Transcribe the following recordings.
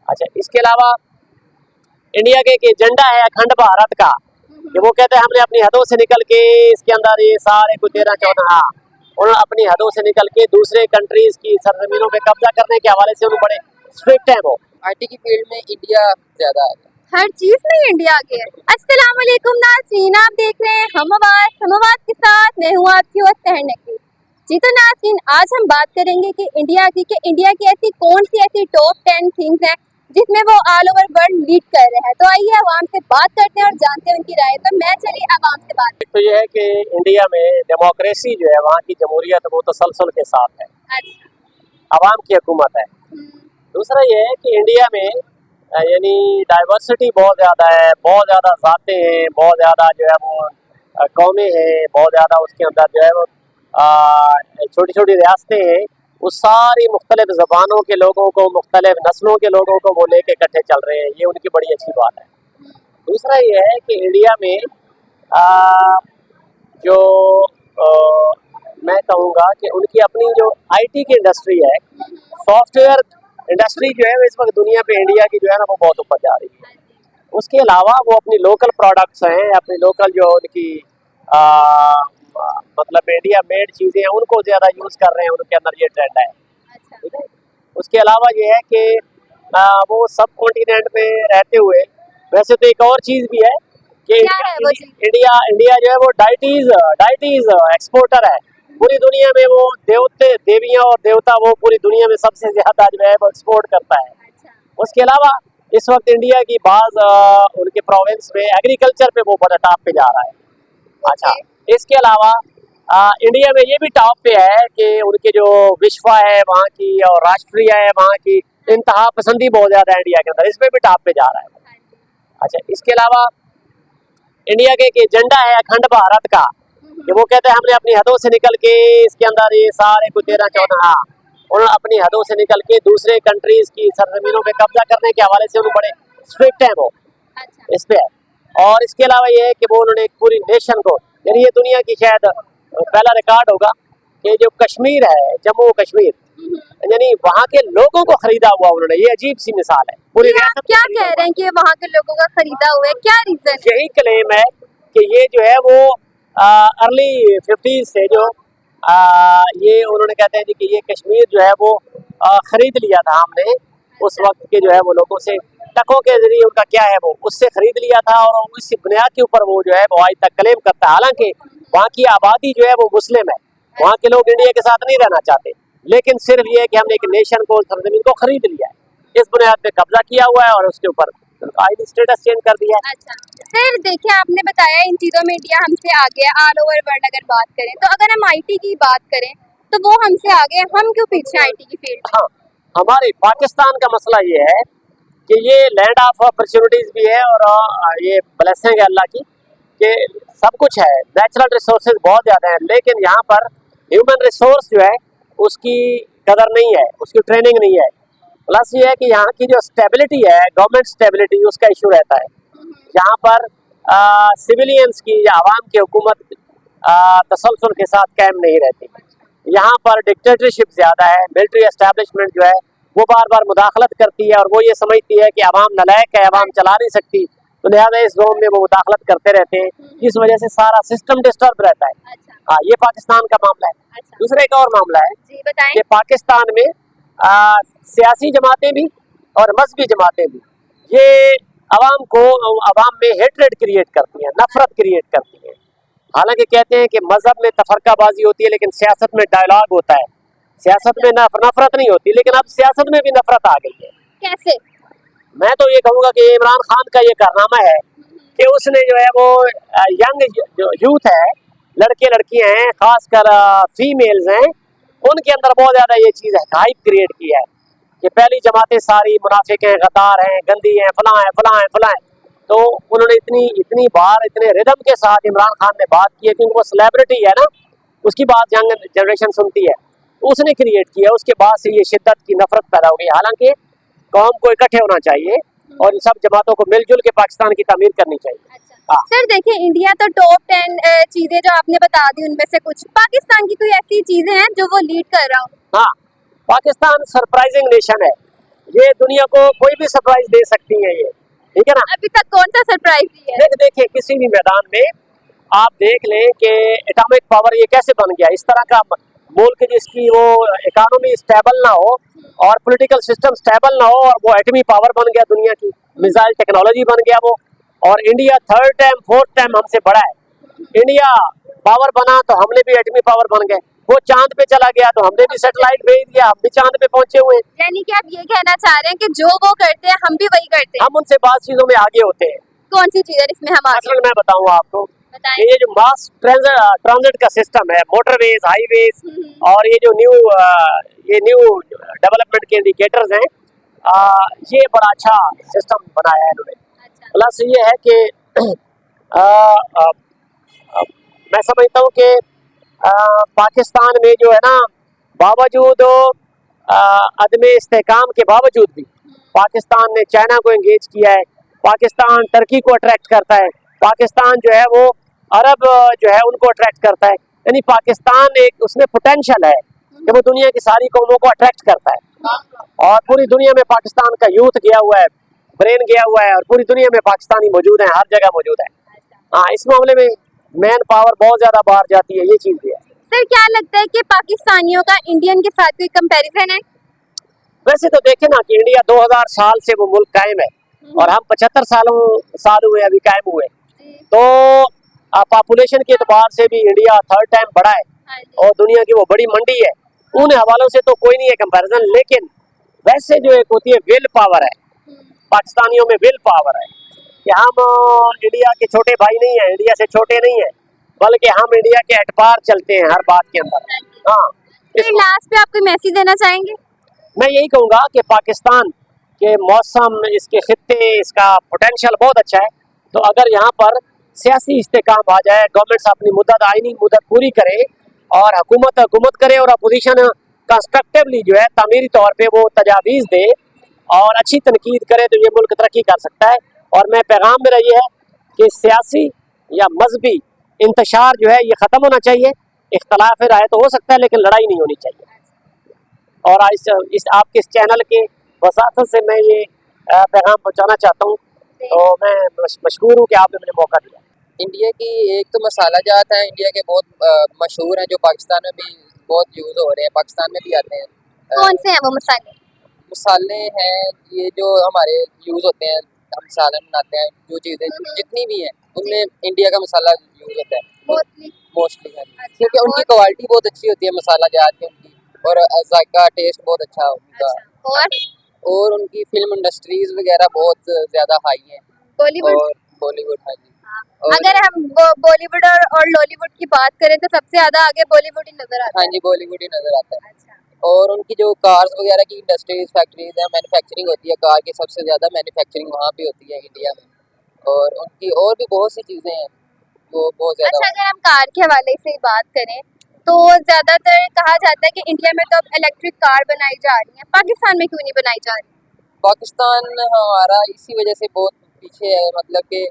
अच्छा, इसके अलावा इंडिया के एक एजेंडा है अखंड भारत का, कि वो कहते हैं हमने अपनी हदों से निकल के इसके अंदर ये सारे कुछ 13-14 उन्होंने अपनी हदों से निकल के दूसरे कंट्रीज की सरजमीनों पे कब्जा करने के हवाले से उन्होंने बड़े स्ट्रिक्ट हैं। वो आईटी की फील्ड में इंडिया ज्यादा है, हर चीज में इंडिया आगे है। अस्सलाम वालेकुम नाज़रीन, आप देख रहे हैं हम आवाज के साथ मैं हूँ आपकी होस्ट सहर नकवी। जी तो नाज़रीन, आज हम बात करेंगे कि इंडिया की ऐसी कौन सी ऐसी टॉप 10 थिंग्स हैं जिसमें वो ऑल ओवर वर्ल्ड लीड कर रहे हैं। तो आइए आवाम से बात करते हैं और जानते हैं उनकी राय। तो मैं चलिए आवाम से बात। तो ये है कि इंडिया में डेमोक्रेसी जो है, वहाँ की जमहूरियत वो तसलसल के साथ है, आवाम की हुकूमत है। दूसरा ये है कि इंडिया में यानी डाइवर्सिटी बहुत ज़्यादा है, बहुत ज़्यादा ज़ातें हैं, बहुत ज़्यादा जो है वो कौमें हैं, बहुत ज़्यादा उसके अंदर जो है वो छोटी छोटी रियासतें हैं। वो सारी मुख्तलिफ ज़बानों के लोगों को, मुख्तलिफ नस्लों के लोगों को वो लेके इकट्ठे चल रहे हैं, ये उनकी बड़ी अच्छी बात है। दूसरा ये है कि इंडिया में जो मैं कहूँगा कि उनकी अपनी जो आईटी की इंडस्ट्री है, सॉफ्टवेयर इंडस्ट्री जो है इस वक्त दुनिया पे इंडिया की जो है ना वो बहुत ऊपर जा रही है। उसके अलावा वो अपनी लोकल प्रोडक्ट्स हैं, अपनी लोकल जो उनकी मतलब इंडिया मेड चीज़ें हैं उनको ज़्यादा यूज़ कर रहे हैं, उनके अंदर ये ट्रेंड है। ठीक है। उसके अलावा ये है कि वो सब कॉन्टिनेंट में रहते हुए, वैसे तो एक और चीज़ भी है कि इंडिया जो है वो डाइटीज एक्सपोर्टर है। पूरी दुनिया में वो देवियाँ और देवता वो पूरी दुनिया में सबसे ज्यादा जो है वो एक्सपोर्ट करता है। उसके अलावा इस वक्त इंडिया की बाज उनके प्रोविंस में एग्रीकल्चर पे वो बड़ा टॉप पे जा रहा है। अच्छा, इसके अलावा इंडिया में ये भी टॉप पे है कि उनके जो विश्वा है वहाँ की और राष्ट्रीय है वहाँ की इंतहा पसंदी बहुत ज्यादा है इंडिया के अंदर, इसमें भी टॉप पे जा रहा है। अच्छा, इसके अलावा इंडिया के एक एजेंडा है अखंड भारत का, कि वो कहते हैं हमने अपनी हदों से निकल के इसके अंदर ये सारे कुछ 13-14 उन्होंने अपनी हदों से निकल के दूसरे कंट्रीज की सरजमीनों पे कब्जा करने के हवाले से उन्होंने बड़े स्ट्रिक्ट हैं वो इस पे। और इसके अलावा ये है कि वो उन्होंने एक पूरी नेशन को, यानी ये दुनिया की शायद पहला रिकॉर्ड होगा कि जो कश्मीर है, जम्मू कश्मीर, यानी वहाँ के लोगों को खरीदा हुआ उन्होंने। ये अजीब सी मिसाल है। पूरी आप क्या कह रहे हैं कि वहाँ के लोगों का खरीदा हुआ है, क्या रीजन? यही क्लेम है कि ये जो है वो अर्ली 50s से जो ये उन्होंने कहते हैं कि ये कश्मीर जो है वो खरीद लिया था हमने उस वक्त के जो है वो लोगों से, टकों के जरिए उनका क्या है वो उससे खरीद लिया था, और उस बुनियाद के ऊपर वो जो है वो आज तक क्लेम करता है। हालांकि वहाँ की आबादी जो है वो मुस्लिम है, वहाँ के लोग इंडिया के साथ नहीं रहना चाहते, लेकिन सिर्फ ये है कि हमने एक नेशन को, सरजमीन को खरीद लिया है, इस बुनियाद पे कब्जा किया हुआ है और उसके ऊपर आईडी स्टेटस चेंज कर दिया है। अच्छा सर, देखिए आपने बताया इन चीजों में इंडिया हमसे आगे है ऑल ओवर वर्ल्ड। अगर बात करें तो अगर हम आईटी की बात करें तो वो हमसे आगे है, हम क्यों पीछे आईटी की फील्ड? हाँ, हमारे पाकिस्तान का मसला ये है कि ये लैंड ऑफ अपॉर्चुनिटीज भी है और ये ब्लेसिंग है अल्लाह की कि सब कुछ है, नेचुरल रिसोर्सेज बहुत ज़्यादा हैं, लेकिन यहाँ पर ह्यूमन रिसोर्स जो है उसकी कदर नहीं है, उसकी ट्रेनिंग नहीं है। प्लस ये है कि यहाँ की जो स्टेबिलिटी है, गवर्नमेंट स्टेबिलिटी, उसका इशू रहता है। यहाँ पर सिविलियंस की या आवाम की हुकूमत तसलसल के साथ कायम नहीं रहती। यहाँ पर डिक्टेटरशिप ज़्यादा है, मिलिट्री एस्टैब्लिशमेंट जो है वो बार बार मुदाखलत करती है और वो ये समझती है कि आवाम नालायक है, आवाम चला नहीं सकती, तो लिहाजा इस जोन में वो मुदाखलत करते रहते हैं, जिस वजह से सारा सिस्टम डिस्टर्ब रहता है। हाँ, ये पाकिस्तान का मामला है। दूसरा एक और मामला है कि पाकिस्तान में सियासी जमातें भी और मजहबी जमातें भी ये आवाम में हेट्रेड क्रिएट करती हैं, नफरत क्रिएट करती हैं। हालांकि कहते हैं कि मजहब में तफरकाबाजी होती है लेकिन सियासत में डायलॉग होता है, सियासत में नफरत नहीं होती, लेकिन अब सियासत में भी नफरत आ गई है। कैसे? मैं तो ये कहूँगा कि इमरान खान का ये कारनामा है कि उसने जो है वो यंग जो यूथ है, लड़के लड़कियां हैं, खासकर फीमेल्स हैं, उनके अंदर बहुत ज्यादा ये चीज है, हाइप क्रिएट किया है कि पहली जमातें सारी मुनाफिक हैं, गद्दार हैं, गंदी हैं, फलां हैं, फलां हैं, फलां हैं। तो उन्होंने इतनी बार इतने रिदम के साथ इमरान खान ने बात की है, क्योंकि वो सेलिब्रिटी है ना, उसकी बात यंग जनरेशन सुनती है, उसने क्रिएट किया। उसके बाद से ये शिद्दत की नफरत पैदा हो गई। हालांकि कौम को इकट्ठे होना चाहिए और इन सब जमातों को मिलजुल के पाकिस्तान की तामीर करनी चाहिए। अच्छा। सर देखिए, इंडिया तो टॉप 10 चीजें जो आपने बता दी उनमें से कुछ, पाकिस्तान की कोई ऐसी चीजें हैं जो वो लीड कर रहा हो? हाँ, पाकिस्तान सरप्राइजिंग नेशन है ये दुनिया को कोई भी सरप्राइज दे सकती है ये, ठीक है ना। अभी तक कौन सा सरप्राइज दिया है? देखिए किसी भी मैदान में आप देख लें कि एटॉमिक पावर ये कैसे बन गया। इस तरह का मुल्क जिसकी वो इकोनॉमी स्टेबल ना हो और पॉलिटिकल सिस्टम स्टेबल ना हो और वो एटमी पावर बन गया, दुनिया की मिसाइल टेक्नोलॉजी बन गया वो। और India third time fourth time हमसे बड़ा है। इंडिया पावर बना तो हमने भी एटमी पावर बन गए। वो चांद पे चला गया तो हमने भी सैटेलाइट भेज दिया, हम भी चांद पे पहुंचे हुए हैं। यानी कि आप ये कहना चाह रहे हैं कि जो वो करते हैं हम भी वही करते हैं। हम उनसे बात चीजों में आगे होते हैं। कौन सी चीज है इसमें हम आगे? असल मैं बताऊं आपको, बताएं। ये जो मास ट्रांजिट का सिस्टम है, मोटरवेज, हाईवेज और ये जो न्यू डेवलपमेंट के इंडिकेटर्स हैं, ये बड़ा अच्छा सिस्टम बनाया है इन्होंने। अच्छा। प्लस ये है कि मैं समझता हूँ कि पाकिस्तान में जो है ना, बावजूद अदम इस्तेकाम के बावजूद भी पाकिस्तान ने चाइना को एंगेज किया है, पाकिस्तान टर्की को अट्रैक्ट करता है, पाकिस्तान जो है वो अरब जो है उनको अट्रैक्ट करता है। यानी पाकिस्तान एक उसमें पोटेंशियल है कि वो दुनिया की सारी कौमों को अट्रैक्ट करता है और पूरी दुनिया में पाकिस्तान का यूथ गया हुआ है, ब्रेन गया हुआ है और पूरी दुनिया में पाकिस्तानी मौजूद है, हर जगह मौजूद है। हाँ, इस मामले में मैन पावर बहुत ज्यादा बाहर जाती है, ये चीज भी है। सर क्या लगता है कि पाकिस्तानियों का इंडियन के साथ कोई कंपैरिजन है? वैसे तो देखे ना कि इंडिया 2000 साल से वो मुल्क कायम है और हम 75 साल हुए अभी कायम हुए, तो पॉपुलेशन के एतबार से भी इंडिया थर्ड टाइम बड़ा है और दुनिया की वो बड़ी मंडी है। उन हवालों से तो कोई नहीं है कंपैरिजन, लेकिन वैसे जो एक होती है विल पावर है, पाकिस्तानियों में विल पावर है कि हम इंडिया के छोटे भाई नहीं है, इंडिया से छोटे नहीं है, बल्कि हम इंडिया के अटपार चलते हैं हर बात के अंदर। हाँ, फिर लास्ट पे आप कोई मैसेज देना चाहेंगे? मैं यही कहूँगा कि पाकिस्तान के मौसम, इसके खित्ते, इसका पोटेंशियल बहुत अच्छा है। तो अगर यहाँ पर सियासी इस्तेकाम आ जाए, गवर्नमेंट्स अपनी आइनी मुद्दत पूरी करे और हुकूमत करे और अपोजिशन कंस्ट्रक्टिवली जो है तामीरी तौर पे वो तजावीज़ दे और अच्छी तनकीद करे, तो ये मुल्क तरक्की कर सकता है। और मैं पैगाम मेरा ये है कि सियासी या मजहबी इंतशार जो है ये ख़त्म होना चाहिए। इख्तलाफ राय तो हो सकता है लेकिन लड़ाई नहीं होनी चाहिए। और इस आपके इस चैनल के वसातत से मैं ये पैगाम पहुँचाना चाहता हूँ। तो मैं मशकूर हूँ कि आपने मुझे मौका दिया। इंडिया की एक तो मसाला जात है इंडिया के बहुत मशहूर हैं, जो पाकिस्तान में भी बहुत यूज़ हो रहे हैं, पाकिस्तान में भी आते हैं। कौन से हैं वो मसाले? मसाले हैं ये जो हमारे यूज़ होते हैं, हम सालन बनाते हैं, जो चीज़ें जितनी भी हैं उनमें इंडिया का मसाला यूज़ होता है मोस्टली है, क्योंकि उनकी क्वालिटी बहुत अच्छी होती है मसाला जात की उनकी, और जायका टेस्ट बहुत अच्छा उनका। और उनकी फिल्म इंडस्ट्रीज वगैरह बहुत ज़्यादा हाई हैं। बॉलीवुड और बॉलीवुड, हाँ जी। और अगर हम बॉलीवुड और लॉलीवुड की बात करें तो सबसे ज्यादा आगे बॉलीवुड ही नजर आता है। हाँ जी, बॉलीवुड ही नज़र आता है। अच्छा। और उनकी जो कार्स वगैरह की इंडस्ट्रीज, फैक्ट्रीज है, मैन्युफैक्चरिंग होती है कार की, सबसे ज़्यादा मैन्युफैक्चरिंग वहाँ भी होती है इंडिया में। और उनकी और भी बहुत सी चीज़ें हैं वो बहुत ज़्यादा। अच्छा, अगर हम कार के हवाले से बात करें तो ज्यादातर कहा जाता है कि इंडिया में तो अब इलेक्ट्रिक कार बनाई जा रही है, पाकिस्तान में क्यों नहीं बनाई जा रही? पाकिस्तान हमारा इसी वजह से बहुत पीछे है, मतलब कि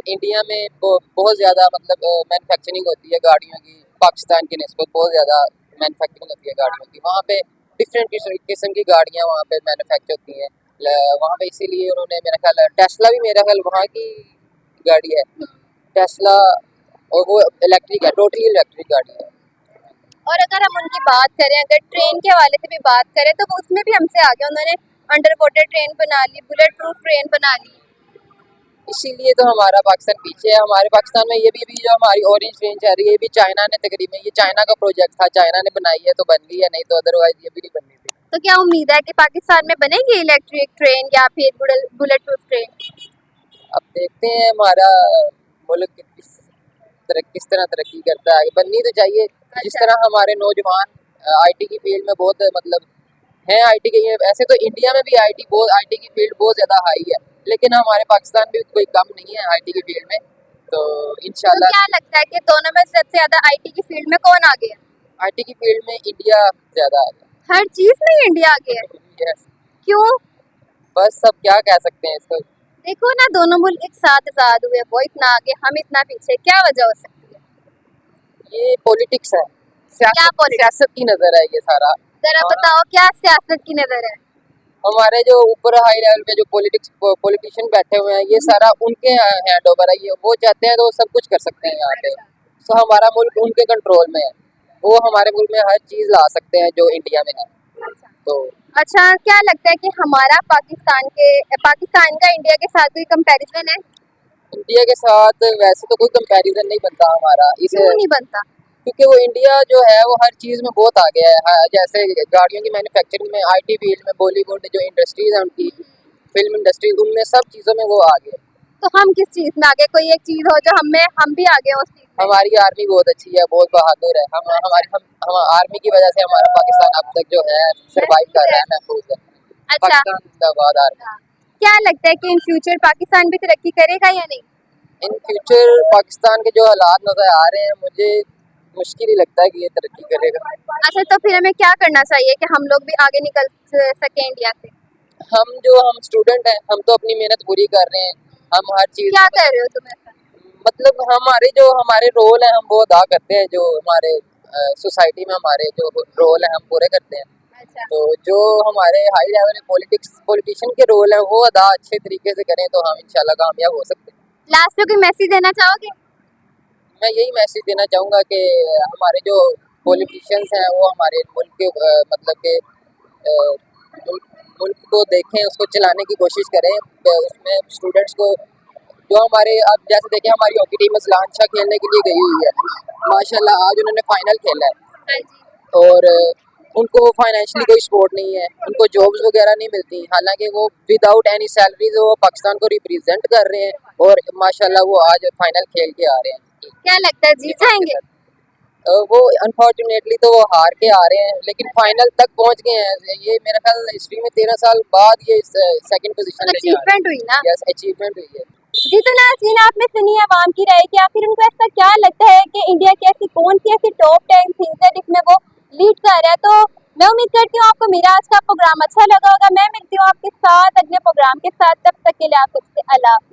इंडिया में बहुत ज़्यादा मतलब मैन्युफैक्चरिंग होती है गाड़ियों की, पाकिस्तान की निस्बत बहुत ज़्यादा मैन्युफैक्चरिंग होती है गाड़ियों की। वहाँ पे डिफरेंट किस्म की गाड़ियाँ वहाँ पे मैन्युफैक्चर होती हैं वहाँ पे, इसीलिए उन्होंने मेरा ख्याल टेस्ला भी मेरा ख्याल वहाँ की गाड़ी है टेस्ला, और वो इलेक्ट्रिक है, टोटली इलेक्ट्रिक गाड़ी है। और अगर हम उनकी बात करें, अगर ट्रेन के हवाले से भी बात करें तो वो उसमें भी हमसे आगे, उन्होंने अंडर वाटर ट्रेन बना ली, बुलेट प्रूफ ट्रेन बना ली। इसीलिए तो हमारा पाकिस्तान पीछे है। हमारे पाकिस्तान में ये भी जो हमारी ऑरेंज ट्रेन चल रही है, ये भी चाइना ने तकरीबन, ये चाइना का प्रोजेक्ट था, चाइना ने बनाई है तो बन गई है, नहीं तो अदरवाइज ये भी नहीं बननी थी। तो क्या उम्मीद है कि पाकिस्तान में बनेगी इलेक्ट्रिक ट्रेन या फिर बुलेट प्रूफ ट्रेन? अब देखते हैं हमारा मुल्क किस तरह तरक्की करता है, बननी तो चाहिए। जिस तरह हमारे नौजवान आईटी की फील्ड में बहुत मतलब हैं, आईटी के ऐसे तो इंडिया में भी आईटी की फील्ड बहुत ज़्यादा हाई है, लेकिन हमारे पाकिस्तान भी कोई कम नहीं है आईटी की फील्ड में। तो इंशाल्लाह। तो क्या लगता है कि दोनों में सबसे ज्यादा आईटी की फील्ड में कौन आगे है? आईटी की फील्ड में इंडिया ज़्यादा आगे है। हर चीज में इंडिया आगे है? यस, क्यों? बस सब क्या कह सकते हैं इसको। देखो ना, दोनों मुल्क एक साथ आजाद हुए, वो इतना आगे हम इतना पीछे, क्या वजह हो सकती है? ये पॉलिटिक्स है, क्या politics? सियासत की नज़र है ये सारा। जरा बताओ क्या सियासत की नजर है? हमारे जो ऊपर हाई लेवल पे जो पॉलिटिशियन बैठे हुए हैं, ये सारा उनके हैंड ओवर है। ये वो चाहते हैं तो वो सब कुछ कर सकते हैं यहाँ पे। सो हमारा मुल्क उनके कंट्रोल में है, वो हमारे मुल्क में हर चीज़ ला सकते हैं जो इंडिया में है। तो अच्छा, क्या लगता है कि हमारा पाकिस्तान का इंडिया के साथ कोई कंपैरिजन है? इंडिया के साथ वैसे तो कोई कंपैरिजन नहीं बनता हमारा, इसे क्यों नहीं बनता? क्योंकि वो इंडिया जो है वो हर चीज़ में बहुत आगे है। जैसे गाड़ियों की मैन्युफैक्चरिंग में, आईटी फील्ड में, बॉलीवुड जो इंडस्ट्रीज है उनकी, फिल्म इंडस्ट्री, उनमें सब चीज़ों में वो आगे है। तो हम किस चीज में आगे? कोई एक चीज हो जो हम भी आगे हो उस चीज में? हमारी आर्मी बहुत अच्छी है, बहुत बहादुर है। हम आर्मी की वजह से हमारा पाकिस्तान अब तक जो है सरवाइव कर रहा है, महफूज है। अच्छा, पाकिस्तान जिंदाबाद आर्मी। क्या लगता है कि इन फ्यूचर पाकिस्तान भी तरक्की करेगा या नहीं? इन फ्यूचर पाकिस्तान के जो हालात नजर आ रहे हैं, मुझे मुश्किल ही लगता है कि ये तरक्की करेगा। अच्छा, तो फिर हमें क्या करना चाहिए कि हम लोग भी आगे निकल सके इंडिया से? हम स्टूडेंट हैं, हम तो अपनी मेहनत पूरी कर रहे हैं। हम हर चीज़ क्या कर रहे हो तुम ऐसा? मतलब हमारे रोल है हम वो अदा करते हैं, जो हमारे सोसाइटी में हमारे जो रोल है हम पूरे करते हैं। अच्छा, तो जो हमारे हाई लेवल पॉलिटिशियन के रोल है वो अदा अच्छे तरीके से करें तो हम इंशाल्लाह कामयाब हो सकते हैं। लास्ट में कोई मैसेज देना चाहोगे? मैं यही मैसेज देना चाहूँगा कि हमारे जो पॉलिटिशियंस हैं वो हमारे मुल्क के मतलब के मुल्क को देखें, उसको चलाने की कोशिश करें। उसमें स्टूडेंट्स को जो हमारे, अब जैसे देखें हमारी हॉकी टीम इस्लान शाह खेलने के लिए गई हुई है। माशाल्लाह आज उन्होंने फाइनल खेला है, हाँ जी। और उनको फाइनेंशियली कोई सपोर्ट नहीं है, उनको जॉब्स वगैरह नहीं मिलती। हालांकि वो विदाउट एनी सैलरी वो पाकिस्तान को रिप्रेजेंट कर रहे हैं, और माशाल्लाह वो आज फाइनल खेल के आ रहे हैं। क्या लगता है जीत जाएंगे? वो अनफॉर्चुनेटली तो वो हार के आ रहे हैं, लेकिन फाइनल तक पहुंच गए हैं। ये मेरा ख्याल हिस्ट्री में 13 साल बाद ये सेकंड पोजीशन लेके आ रहे अचीवमेंट हुई ना? हैं। यस, अचीवमेंट हुई है। जी, तो नाज़रीन, आपने सुनी है अवाम की राय कि आखिर उनको ऐसा क्या लगता है कि इंडिया की ऐसी कौन सी ऐसी टॉप 10 थिंग्स है जिसमें वो लीड कर रहा है। तो मैं उम्मीद करती हूँ आपको मेरा आज का प्रोग्राम अच्छा लगा होगा। मैं मिलती हूँ आपके साथ अगले प्रोग्राम के साथ, तब तक के लिए आप सबसे अल्लाह हाफ़िज़।